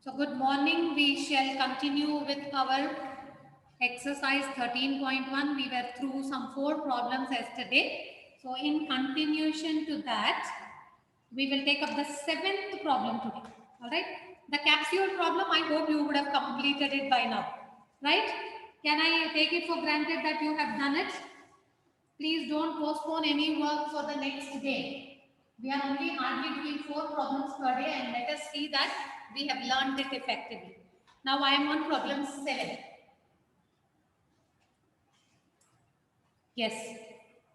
So good morning. We shall continue with our exercise 13.1. We were through some 4 problems yesterday. So in continuation to that, we will take up the 7th problem today. All right. The capsule problem, I hope you would have completed it by now. Right? Can I take it for granted that you have done it? Please don't postpone any work for the next day. We are only hardly doing 4 problems per day, and let us see that we have learned it effectively. Now I am on problem 7. Yes.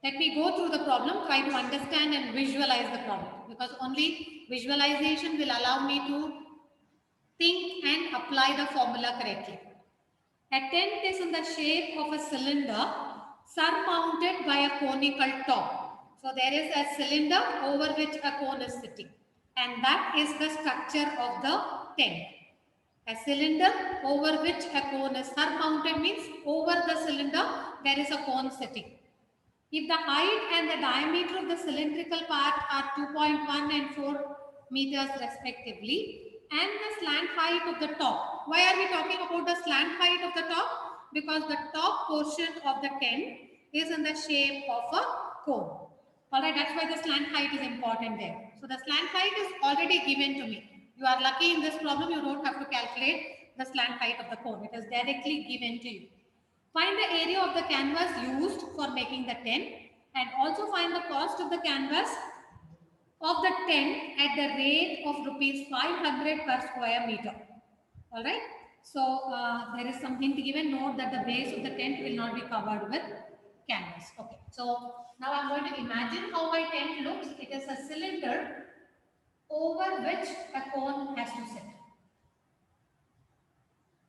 Let me go through the problem, try to understand and visualize the problem, because only visualization will allow me to think and apply the formula correctly. A tent is in the shape of a cylinder surmounted by a conical top. So there is a cylinder over which a cone is sitting, and that is the structure of the tent. A cylinder over which a cone is surmounted means over the cylinder there is a cone sitting. If the height and the diameter of the cylindrical part are 2.1 and 4 meters respectively, and the slant height of the top. Why are we talking about the slant height of the top? Because the top portion of the tent is in the shape of a cone. Alright, that's why the slant height is important there. So the slant height is already given to me. You are lucky in this problem, you don't have to calculate the slant height of the cone. It is directly given to you. Find the area of the canvas used for making the tent, and also find the cost of the canvas of the tent at the rate of rupees 500 per square meter. All right. So there is some hint given. Note that the base of the tent will not be covered with canvas. Okay. So now I'm going to imagine how my tent looks. It is a cylinder over which a cone has to sit.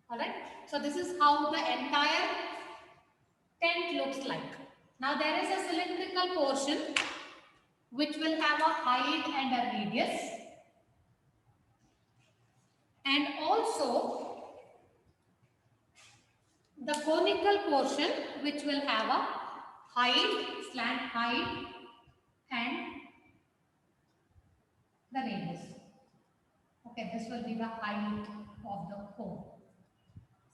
All right. So this is how the entire tent looks like. Now there is a cylindrical portion which will have a height and a radius, and also the conical portion which will have a height, slant height, and the radius. Okay, this will be the height of the cone.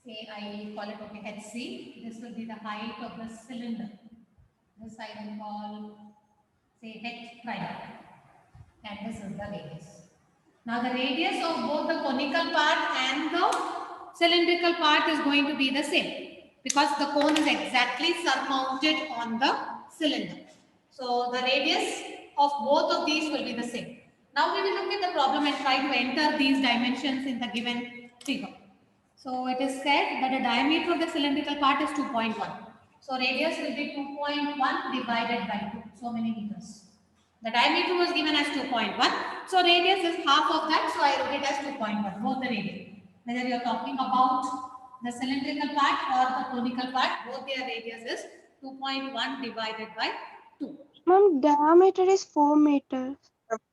Say I call it, okay, HC. This will be the height of the cylinder. This I will call, say, H prime, and this is the radius. Now the radius of both the conical part and the cylindrical part is going to be the same, because the cone is exactly surmounted on the cylinder. So the radius of both of these will be the same. Now we will look at the problem and try to enter these dimensions in the given figure. So it is said that the diameter of the cylindrical part is 2.1. So radius will be 2.1 divided by 2. So many meters. The diameter was given as 2.1. So radius is half of that. So I wrote it as 2.1. Both the radius. Whether you are talking about the cylindrical part or the conical part, both their radius is 2.1 divided by 2. Ma'am, diameter is 4 meters.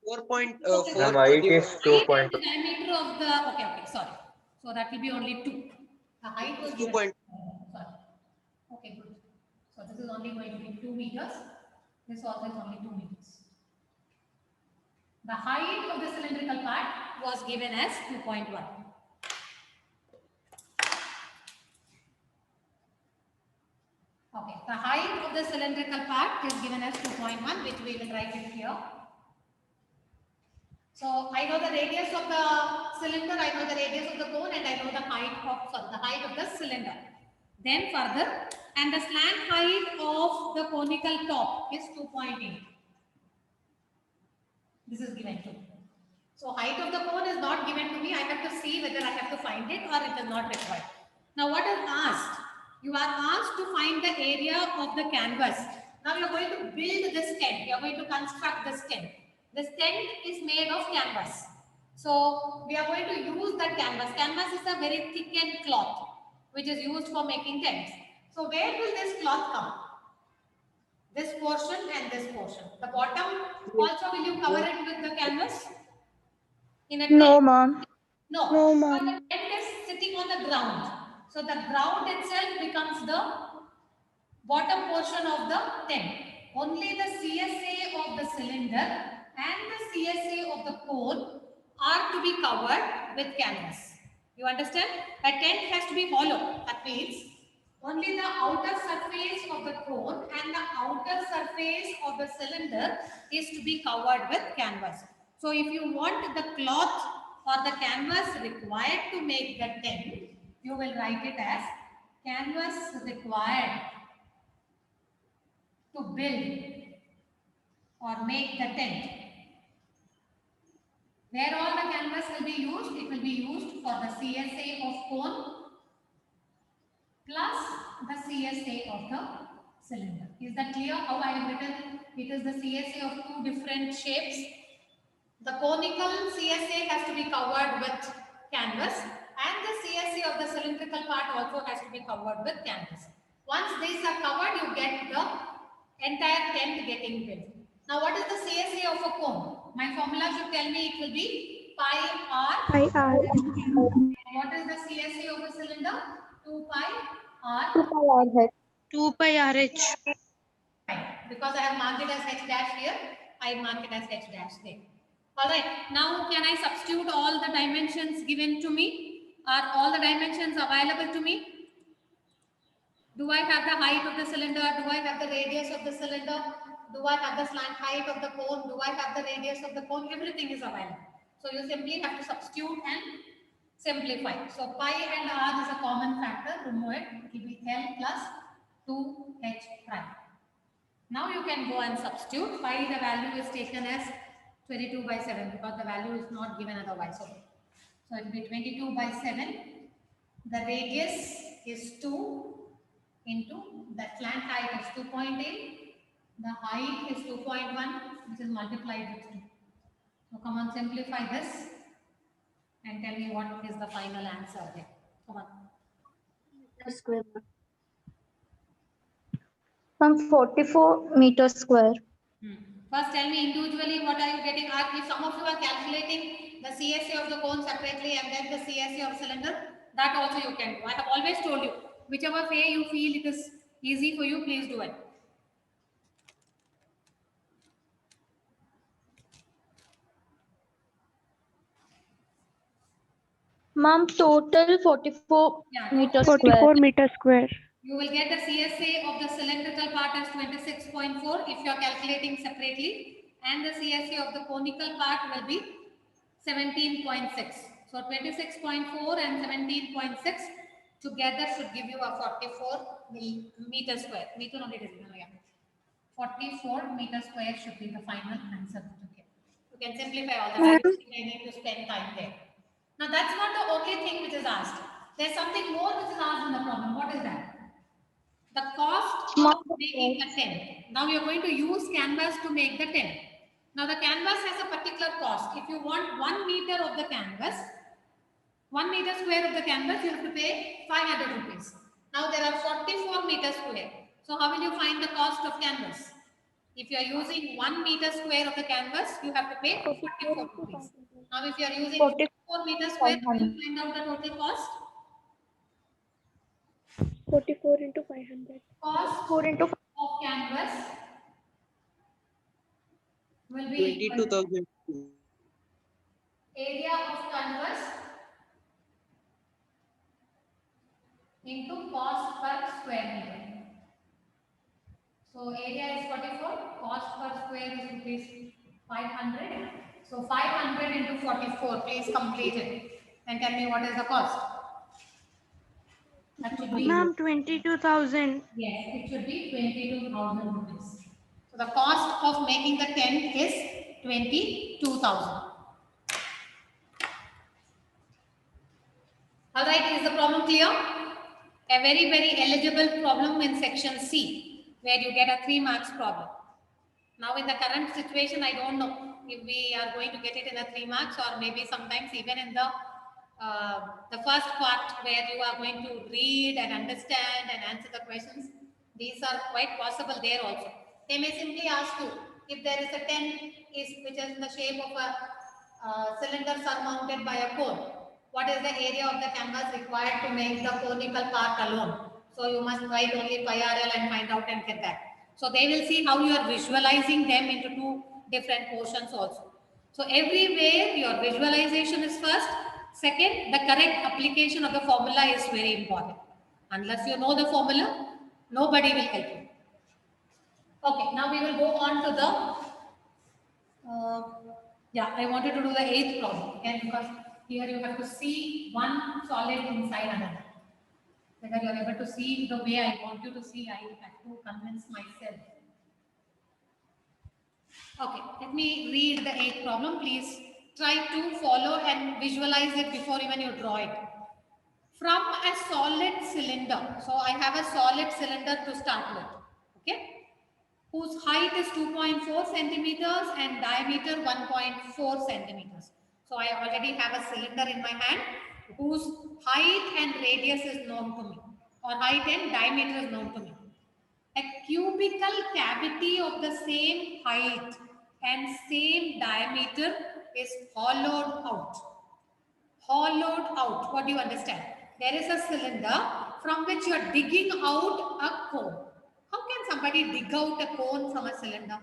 4.4. Ma'am, height is Height 2.2. and the diameter of the, okay, sorry. So that will be only 2. The height was given. 2. Sorry. Okay, good. So this is only going to be 2 meters. This also is only 2 meters. The height of the cylindrical part was given as 2.1. Okay, the height of the cylindrical part is given as 2.1, which we will write it here. So I know the radius of the cylinder, I know the radius of the cone, and I know the height of the cylinder. Then further, and the slant height of the conical top is 2.8. This is given to me. So height of the cone is not given to me. I have to see whether I have to find it or it is not required. Now what is asked? You are asked to find the area of the canvas. Now you are going to build this tent. You are going to construct this tent. This tent is made of canvas. So we are going to use that canvas. Canvas is a very thickened cloth which is used for making tents. So where will this cloth come? This portion and this portion. The bottom also, will you cover it with the canvas? In a tent? No, ma'am. No. No, So ma'am. the tent is sitting on the ground. So the ground itself becomes the bottom portion of the tent. Only the CSA of the cylinder and the CSA of the cone are to be covered with canvas. You understand? A tent has to be hollow. That means only the outer surface of the cone and the outer surface of the cylinder is to be covered with canvas. So if you want the cloth or the canvas required to make the tent, you will write it as canvas required to build or make the tent. Where all the canvas will be used? It will be used for the CSA of cone plus the CSA of the cylinder. Is that clear how I have written? It is the CSA of two different shapes. The conical CSA has to be covered with canvas and the CSA of the cylindrical part also has to be covered with canvas. Once these are covered, you get the entire tent getting built. Now what is the CSA of a cone? My formula should tell me it will be pi r. Pi r. What is the CSA of a cylinder? 2 pi r. 2 pi RH. Because I have marked it as h dash here, I mark it as h dash there. All right. Now can I substitute all the dimensions given to me? Are all the dimensions available to me? Do I have the height of the cylinder? Do I have the radius of the cylinder? Do I have the slant height of the cone? Do I have the radius of the cone? Everything is available. So you simply have to substitute and simplify. So pi and r is a common factor. Remove it. It will be L plus 2h prime. Now you can go and substitute. Pi, the value is taken as 22 by 7 because the value is not given otherwise. Okay. So it will be 22 by 7. The radius is 2 into the slant height is 2.8. The height is 2.1, which is multiplied with 2. So come on, simplify this and tell me what is the final answer there. Come on. Square. From 44 meters square. First, tell me individually what are you getting. If some of you are calculating the CSA of the cone separately and then the CSA of cylinder, that also you can do. I have always told you, whichever way you feel it is easy for you, please do it. Ma'am, total 44 Yeah, meters 44 square. meters square. You will get the CSA of the cylindrical part as 26.4 if you are calculating separately, and the CSA of the conical part will be 17.6. So 26.4 and 17.6 together should give you a 44 meter square. Meter only it is, yeah. 44 meter square should be the final answer to get. You can simplify all that. I don't think I need to spend time there. Now that's not the only thing which is asked. There's something more which is asked in the problem. What is that? The cost of making a tent. Now you're going to use canvas to make the tent. Now the canvas has a particular cost. If you want 1 meter of the canvas, 1 meter square of the canvas, you have to pay 500 rupees. Now there are 44 meters square. So how will you find the cost of canvas? If you are using 1 meter square of the canvas, you have to pay 44 rupees. Now if you are using 44 meters square, how will you find out the total cost? 44 into 500. Cost 4 into of canvas will be equal to 22,000. area of canvas into cost per square meter. So area is 44, cost per square is rupees 500. So 500 into 44, please complete it and tell me what is the cost. That should be, Ma'am, 22,000. yes, it should be 22,000 rupees. So the cost of making the tent is 22,000. All right, is the problem clear? A very, very eligible problem in section C, where you get a 3 marks problem. Now, in the current situation, I don't know if we are going to get it in a 3 marks or maybe sometimes even in the first part where you are going to read and understand and answer the questions. These are quite possible there also. They may simply ask you if there is a tent which is in the shape of a cylinder surmounted by a cone. What is the area of the canvas required to make the conical part alone? So you must write only pi RL and find out and get that. So they will see how you are visualizing them into 2 different portions also. So everywhere your visualization is first Second, the correct application of the formula is very important. Unless you know the formula, nobody will help you. Okay, now we will go on to the, I wanted to do the eighth problem again because here you have to see one solid inside another. Whether you are able to see the way I want you to see, I have to convince myself. Okay, let me read the eighth problem. Please try to follow and visualize it before even you draw it. From a solid cylinder, so I have a solid cylinder to start with, okay, whose height is 2.4 centimeters and diameter 1.4 centimeters. So I already have a cylinder in my hand whose height and radius is known to me, or height and diameter is known to me. A cubical cavity of the same height and same diameter is hollowed out. Hollowed out. What do you understand? There is a cylinder from which you are digging out a cone. How can somebody dig out a cone from a cylinder?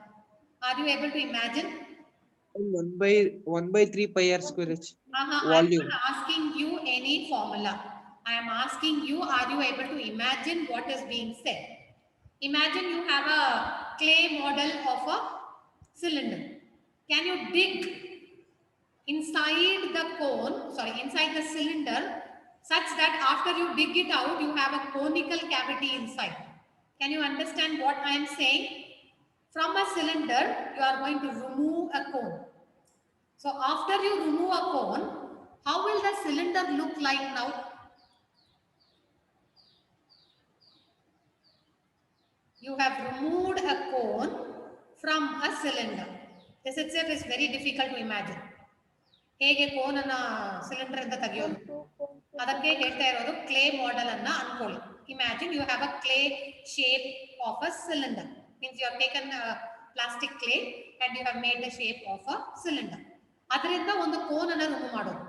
Are you able to imagine? 1/3 pi r square h. Volume. I'm not asking you any formula. I am asking you, are you able to imagine what is being said? Imagine you have a clay model of a cylinder. Can you dig inside the cone, inside the cylinder, such that after you dig it out, you have a conical cavity inside? Can you understand what I am saying? From a cylinder, you are going to remove a cone. So after you remove a cone, how will the cylinder look like now? You have removed a cone from a cylinder. This itself is very difficult to imagine. ಹೇಗೆ cone ಅನ್ನ cylinder ಇಂದ ತೆಗೆಯೋದು, ಅದಕ್ಕೆ ಹೇಳ್ತಾ ಇರೋದು clay model ಅನ್ನ ಅನ್ಕೊಳ್ಳಿ. Imagine you have a clay shape of a cylinder. Means you have taken plastic clay and you have made the shape of a cylinder. ಅದರಿಂದ ಒಂದು ಕೋನ್ ಅನ್ನ ರಿಮೂವ್ ಮಾಡೋದು.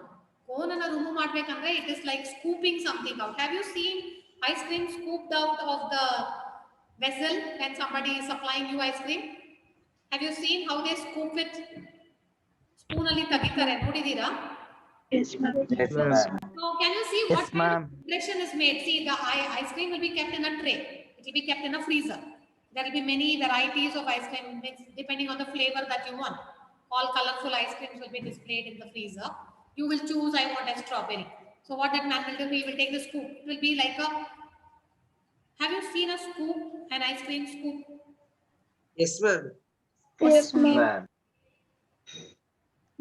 ಕೋನ್ ಅನ್ನ ರಿಮೂವ್ ಮಾಡ್ಬೇಕಂದ್ರೆ it is like scooping something out. Have you seen ice cream scooped out of the vessel when somebody is supplying you ice cream? Have you seen how they scoop it? Spoon ಅಲ್ಲಿ ತೆಗಿತಾರೆ, ನೋಡಿದೀರಾ? Yes, ma'am. Yes, ma'am. So can you see Yes, what kind ma'am. of impression is made? See, the ice cream will be kept in a tray. It will be kept in a freezer. There will be many varieties of ice cream depending on the flavor that you want. All colorful ice creams will be displayed in the freezer. You will choose, I want a strawberry. So what that man will do, he will take the scoop. It will be like a, have you seen a scoop, an ice cream scoop? Yes, ma'am. Yes, ma'am. Ma'am.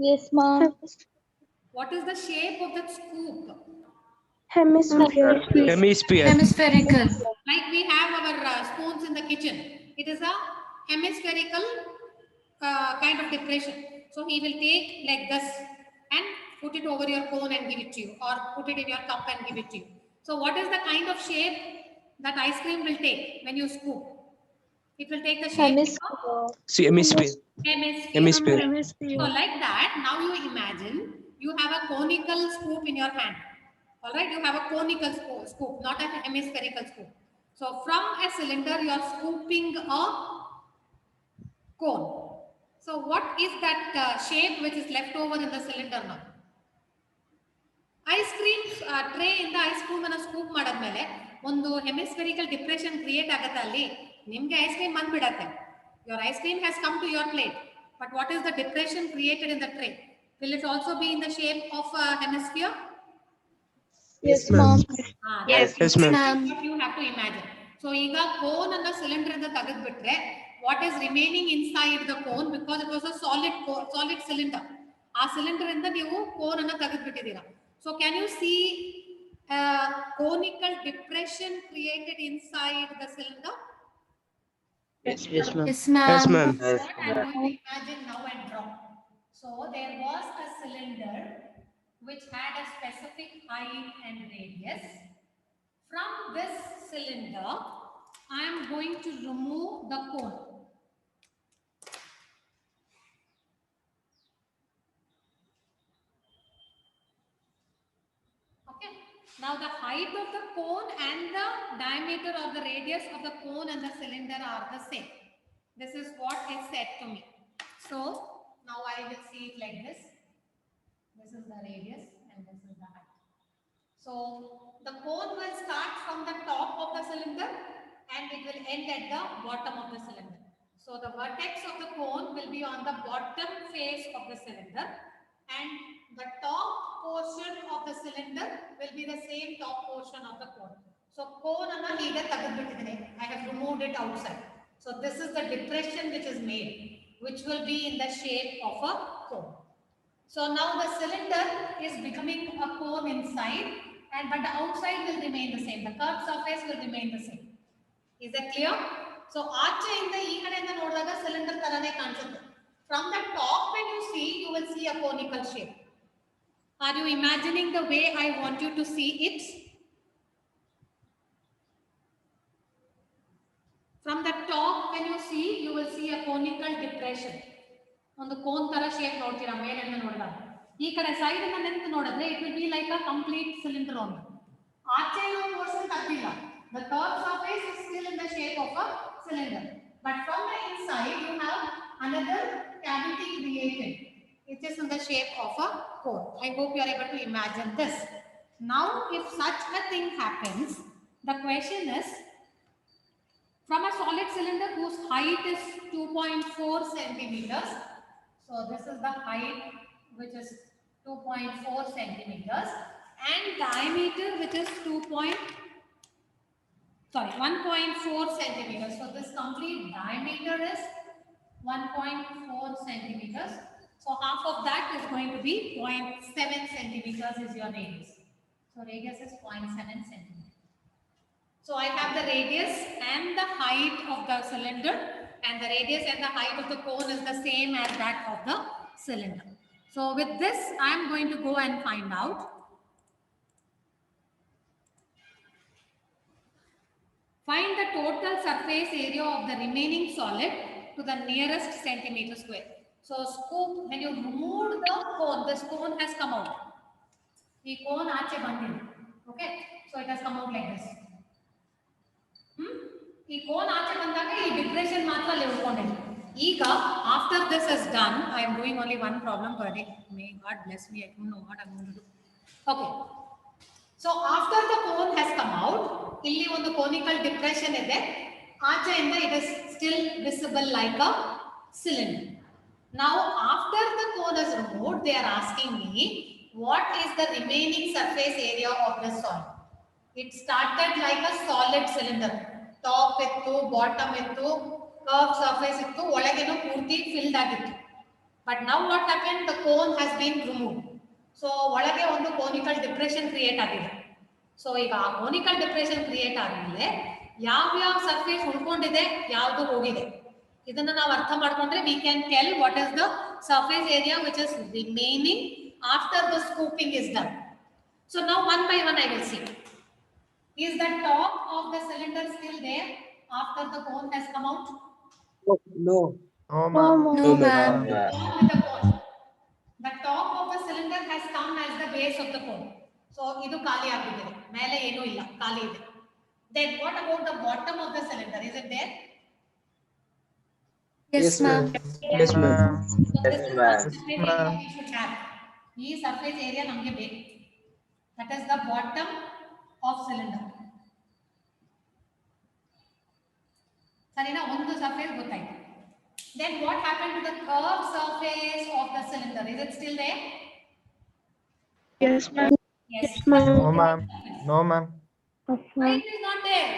Yes, ma'am. What is the shape of that scoop? Hemisphere. Hemisphere. Hemispherical. Like we have our spoons in the kitchen. It is a hemispherical kind of depression. So he will take like this and put it over your cone and give it to you, or put it in your cup and give it to you. So what is the kind of shape that ice cream will take when you scoop? It will take the shape of See, hemisphere. hemisphere. Hemisphere. So like that, now you imagine you have a conical scoop in your hand. All right, you have a conical scoop, not a hemispherical scoop. So from a cylinder, you are scooping a cone. So what is that shape which is left over in the cylinder now? Ice cream tray in the ice cream ಅನ್ನು scoop ಮಾಡಾದ್ಮೇಲೆ ಒಂದು hemispherical depression create ಆಗುತ್ತೆ ಅಲ್ಲಿ. ನಿಮ್ಗೆ ice cream ಬಂದ್ಬಿಡತ್ತೆ. Your ice cream has come to your plate. But what is the depression created in the tray? Will it also be in the shape of a hemisphere? Yes, ma'am. Yes, ma'am. What you have to imagine. So ಈಗ cone ಅನ್ನ cylinder ಇಂದ ತೆಗೆದ್ಬಿಟ್ರೆ what is remaining inside the cone, because it was a solid cylinder. ಆ cylinder ಇಂದ ನೀವು cone ಅನ್ನ ತೆಗೆದ್ಬಿಟ್ಟಿದ್ದೀರಾ. So can you see a conical depression created inside the cylinder? Yes, ma'am. Yes, ma'am. Yes, ma'am. What I'm going to imagine now and draw. So there was a cylinder which had a specific height and radius. From this cylinder, I am going to remove the cone. Okay. Now the height of the cone and the diameter or the radius of the cone and the cylinder are the same. This is what is said to me. So now I will see it like this. This is the radius and this is So the cone will start from the top of the cylinder and it will end at the bottom of the cylinder. So the vertex of the cone will be on the bottom face of the cylinder and the top portion of the cylinder will be the same top portion of the cone. So cone anna hige tagadbittidine. I have removed it outside. So this is the depression which is made, which will be in the shape of a cone. So now the cylinder is becoming a cone inside, but the outside will remain the same. The curved surface will remain the same. Is that clear? So ಆಚೆಯಿಂದ ಈ ಕಡೆಯಿಂದ ನೋಡಿದಾಗ cylinder ತರನೇ ಕಾಣಿಸುತ್ತೆ. From the top when you will see a conical shape. Are you imagining the way I want you to see it? From the top when you will see a conical depression. ಒಂದು cone ತರ shape ನೋಡ್ತೀರಾ ಮೇಲಿಂದ ನೋಡಿದಾಗ. ಈ ಕಡೆ side ಇಂದ ನಿಂತು ನೋಡಿದ್ರೆ it will be like a complete cylinder only. ಆಚೆ ಇರೋ portion ತಪ್ಪಿಲ್ಲ. The curved surface is still in the shape of a cylinder. But from the inside you have another cavity created. It is in the shape of a cone. I hope you are able to imagine this. Now if such a thing happens, the question is, from a solid cylinder whose height is 2.4 centimeters, so this is the height which is 2.4 centimeters and diameter which is 1.4 centimeters. So this complete diameter is 1.4 centimeters. So half of that is going to be 0.7 centimeters is your radius. So radius is 0.7 centimeters. So I have the radius and the height of the cylinder, and the radius and the height of the cone is the same as that of the cylinder. So with this, I am going to go and find out. Find the total surface area of the remaining solid to the nearest centimeter square. So scoop, when you remove the cone, this cone has come out. The cone aache bandide. Okay, so it has come out like this. ಈ cone ಆಚೆ ಬಂದಾಗ ಈ depression ಮಾತ್ರ ಅಲ್ಲಿ ಉಳ್ಕೊಂಡಿದೆ. ಈಗ after this is done, I am doing only one problem per day. May God bless me, I don't know what I am going to do. Okay, so after the cone has come out, ಇಲ್ಲಿ ಒಂದು conical depression ಇದೆ. ಆಚೆಯಿಂದ it is still visible like a cylinder. Now after the cone is removed, they are asking me what is the remaining surface area of the solid. It started like a solid cylinder. Top ittu, bottom ittu, curved surface ittu, ಒಳಗೇನೋ ಪೂರ್ತಿ filled ಆಗಿತ್ತು. But now what happened? The cone has been removed. So ಒಳಗೆ ಒಂದು conical depression create ಆಗಿದೆ. So ಈಗ ಆ conical depression create ಆದ್ಮೇಲೆ ಯಾವ surface ಉಳ್ಕೊಂಡಿದೆ, ಯಾವುದು ಹೋಗಿದೆ, ಇದನ್ನ ನಾವು ಅರ್ಥ ಮಾಡ್ಕೊಂಡ್ರೆ we can tell what is the surface area which is remaining after the scooping is done. So now one by one I will see. Is the top of the cylinder still there after the cone has come out? No. No, ma'am. No, ma'am. The top of the cylinder has come as the base of the cone. So idu ಖಾಲಿ ಆಗಿದೆ, ಮೇಲೆ ಏನೂ ಇಲ್ಲ, ಖಾಲಿ ಇದೆ. Then what about the bottom of the cylinder? Is it there? Yes, ma'am. Yes, ma'am. So this is ma'am. the surface area we should have. ಈ surface area ನಮಗೆ ಬೇಕು. That is the bottom of cylinder. ಸರಿನಾ? ಒಂದು surface ಗೊತ್ತಾಯ್ತು. Then what happened to the curved surface of the cylinder? Is it still there? Yes, ma'am. Yes. No, ma'am. No, ma'am. Yes, Why ma'am. it is not there?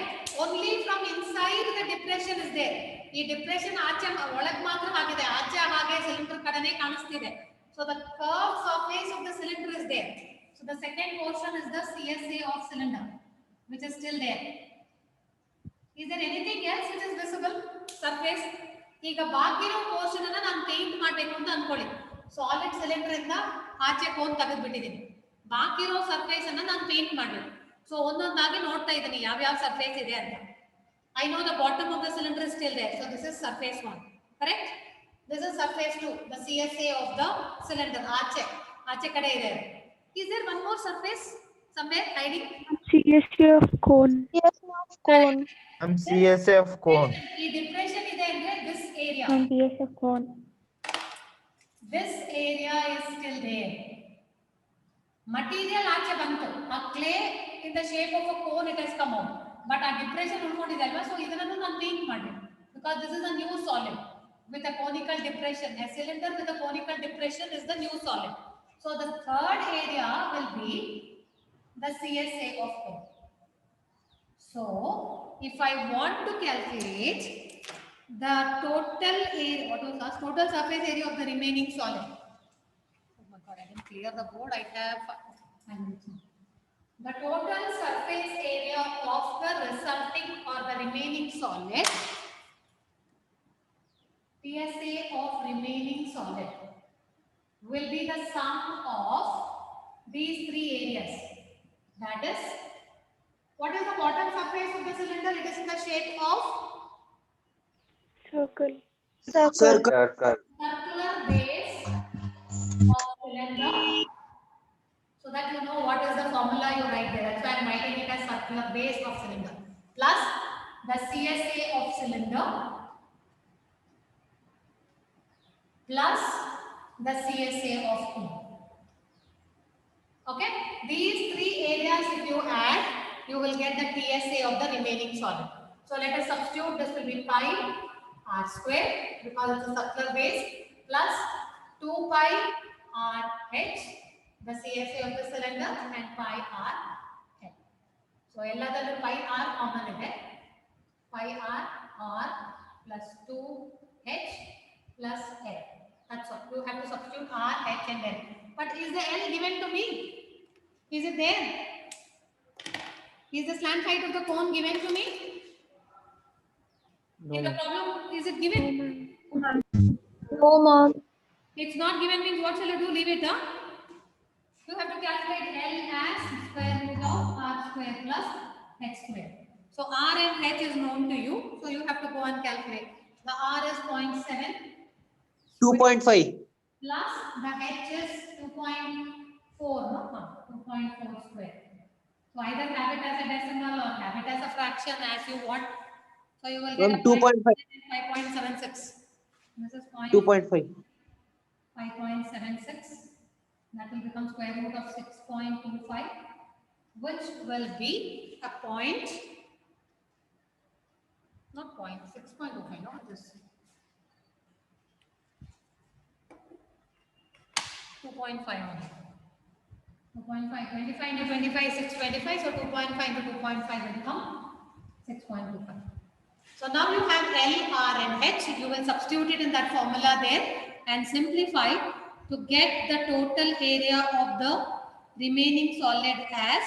Only from inside the depression is there. ಈ depression ಆಚೆ ಒಳಗೆ ಮಾತ್ರ ಆಗಿದೆ, ಆಚೆ ಹಾಗೆ cylinder ಕಡೆನೇ ಕಾಣಿಸ್ತಿದೆ. So the curved surface of the cylinder is there. So the second portion is the CSA of cylinder, which is still there. Is there anything else which is visible? Surface. ಈಗ ಬಾಕಿ ಇರೋ portion ಅನ್ನ ನಾನು paint ಮಾಡಬೇಕು ಅಂತ ಅನ್ಕೊಳ್ಳಿ. Solid cylinder ಇಂದ ಆಚೆ ಕೋನ್ ತೆಗೆದ್ಬಿಟ್ಟಿದ್ದೀನಿ. ಬಾಕಿ ಇರೋ ಸರ್ಫೇಸ್ ಅನ್ನ ನಾನು ಪೇಂಟ್ ಮಾಡಬೇಕು. ಸೊ ಒಂದೊಂದಾಗಿ ನೋಡ್ತಾ ಇದ್ದೀನಿ ಯಾವ ಸರ್ಫೇಸ್ ಇದೆ ಅಂತ. I know the bottom of the cylinder is still there. So this is surface 1. Correct? This is surface 2. The CSA of the cylinder. ಆಚೆ ಕಡೆ ಇದೆ. Is there one more surface somewhere hiding? CSA of cone. Yes, ma'am. Cone. I'm CSA of cone. ಈ depression ಇದೆ ಅಂದ್ರೆ this area. And CSA of cone. This area is still there. Material ಆಚೆ ಬಂತು. A clay in the shape of a cone it has come out. But a depression ಉಳ್ಕೊಂಡಿದಲ್ವಾ, so ಇದನ್ನು ನಾನು think ಮಾಡಿ. Because this is a new solid with a conical depression. A cylinder with a conical depression is the new solid. So the third area will be the CSA of cone. So if I want to calculate the total area, what was that? Total surface area of the remaining solid. Oh my god, I didn't clear the board. I have the total surface area of the resulting or the remaining solid. PSA of remaining solid will be the sum of these three areas. That is, what is the bottom surface of the cylinder? It is in the shape of Circle. Circle. circular base of cylinder. So that you know what is the formula you write there. That's why I'm writing it as circular base of cylinder. Plus the CSA of cylinder plus the CSA of cone. Okay, these three areas if you add, you will get the TSA of the remaining solid. So let us substitute. This will be pi r square because it's a circular base plus 2 pi r h, the CSA of the cylinder, and pi r h. So ಎಲ್ಲದಲ್ಲೂ pi r common ಇದೆ. Pi r plus 2 h plus l. That's all. You have to substitute r, h and l. But is the l given to me? Is it there? Is the slant height of the cone given to me? No, In the problem, is it given? No, ma'am. It's not given means what shall you do? Leave it, huh? You have to calculate L as square root of r square plus h square. So r and h is known to you. So you have to go and calculate. The r is 0.7 2.5. plus the h is 2.4, no? 2.4 square. So either have it as a decimal or have it as a fraction as you want. So you will get Ma'am, a 2.5. 5.76. This is 2.5. 5.76. That will become square root of 6.25, which will be a point, not point, 6.25, not this. 2.5 only. 2.5, 25 into 25 is 625, so 2.5 into 2.5 will become 6.25. So now you have L, R and H. You will substitute it in that formula there and simplify to get the total area of the remaining solid as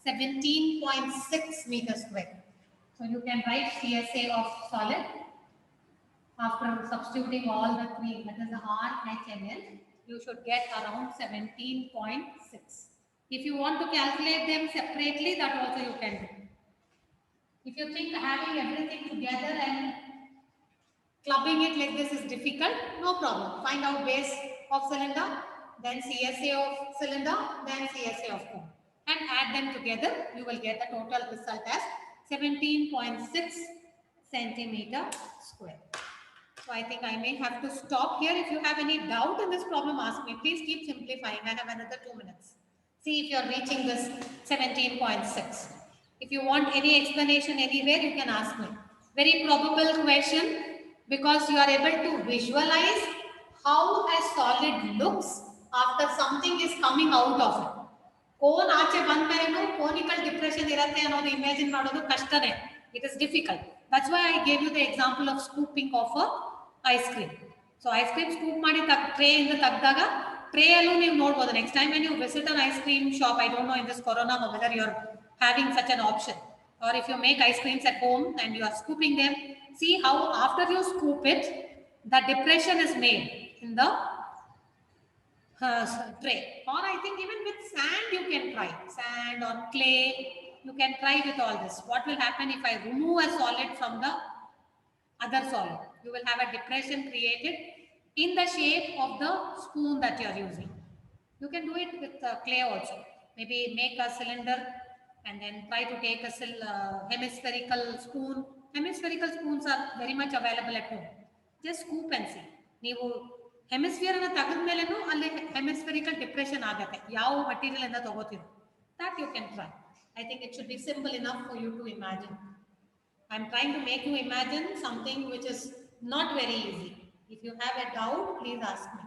17.6 meters square. So you can write CSA of solid after substituting all the three, that is the R, H and L, you should get around 17.6. If you want to calculate them separately, that also you can do. If you think having everything together and clubbing it like this is difficult, no problem. Find out base of cylinder, then CSA of cylinder, then CSA of cone, and add them together. You will get the total result as 17.6 centimeter square. So I think I may have to stop here. If you have any doubt in this problem, ask me. Please keep simplifying. I have another 2 minutes. See if you are reaching this 17.6. If you want any explanation anywhere, you can ask me. Very probable question because you are able to visualize how a solid looks after something is coming out of it. Cone ಆಚೆ ಬಂದ್ಮೇಲೆನೂ conical depression ಇರುತ್ತೆ ಅನ್ನೋದು imagine ಮಾಡೋದು ಕಷ್ಟನೇ. It is difficult. That's why I gave you the example of scooping of a ice cream. So ice cream scoop ಮಾಡಿ tray ಇಂದ ತೆಗೆದಾಗ tray ಅಲ್ಲೂ ನೀವು ನೋಡಬಹುದು. Next time when you visit an ice cream shop, I don't know in this corona whether you're having such an option, or if you make ice creams at home and you are scooping them, see how after you scoop it, the depression is made in the tray. Or I think even with sand you can try. Sand or clay, you can try with all this. What will happen if I remove a solid from the other solid? You will have a depression created in the shape of the spoon that you are using. You can do it with clay also. Maybe make a cylinder and then try to take a hemispherical spoon. Hemispherical spoons are very much available at home. Just scoop and see. ನೀವು hemisphere ಅನ್ನ ತೆಗೆದ ಮೇಲೆನೂ ಅಲ್ಲಿ ಹೆಮಿಸ್ಫೆರಿಕಲ್ depression ಆಗುತ್ತೆ. ಯಾವ material ಇಂದ ತಗೋತೀರೋ that you can try. I think it should be simple enough for you to imagine. I'm trying to make you imagine something which is not very easy. If you have a doubt, please ask me.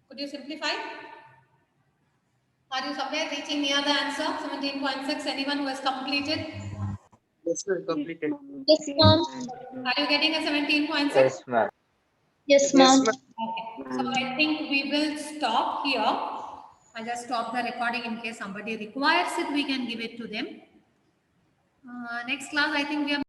Could you simplify? Are you somewhere reaching near the answer? 17.6. Anyone who has completed? Yes, sir. Completed. Yes, ma'am. Are you getting a 17.6? Yes, ma'am. Yes, ma'am. Okay. So I think we will stop here. I just stop the recording in case somebody requires it. We can give it to them. Next class, I think we are